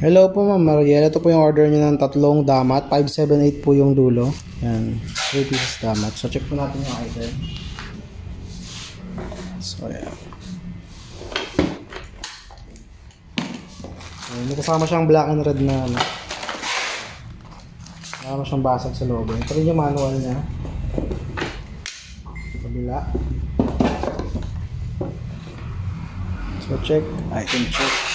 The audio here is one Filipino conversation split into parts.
Hello po Ma'am Mariel, ito po yung order nyo ng tatlong damat, 578 po yung dulo. Yan, 3 pieces damat. So check po natin yung item. So yan. So, may kasama siyang black and red na ano. Kasama siyang basag sa loob. Ito rin yung manual niya. Kabila. So check, item check.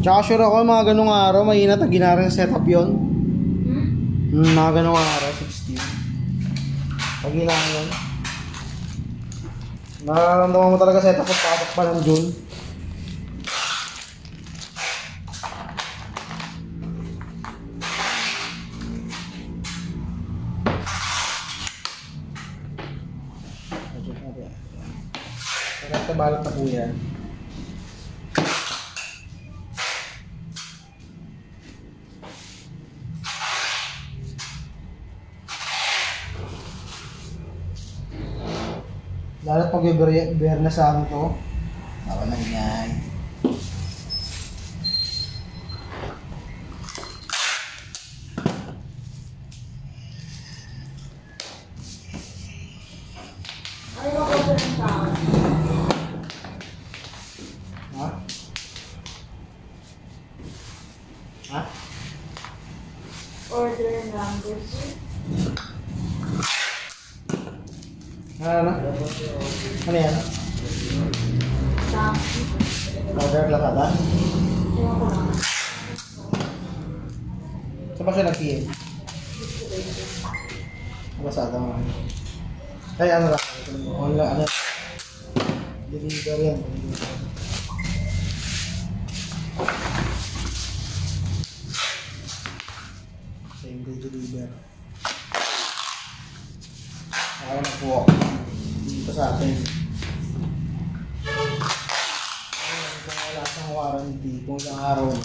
Tsaka sure ako mga ganung araw, mainit ang ginarang setup yun. Mga ganung araw, 16. Pag ginarang yun. Nararamdaman mo talaga setup at pasok pa ng June. Kaya balot na po yan. Lalo't mag-bear na sa ano to. Ako lang yan. Ano ba order ng tao? Ha? Ha? Order ng burger? Ano? Ano yan? Order Lazada? Ewan ko lang. Saan ba siya nag-PM? Lazada mo. Ay, ano lang? Online, ano? Deliver yan. Same day deliver. Ako na po ako. Dito sa atin. Ayun, kung wala siyang warranty, kung ilang araw na.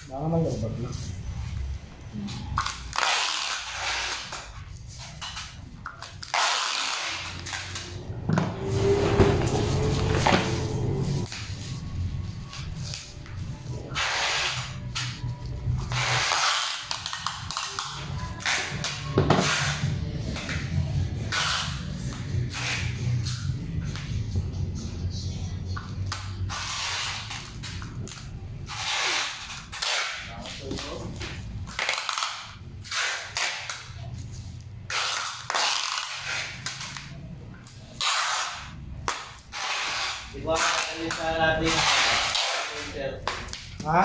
Baka malabag na. Di ba makakalit sa natin iPhone 13? Ha?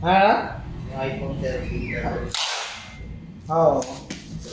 Ha? Yung iPhone 13. Oo. So,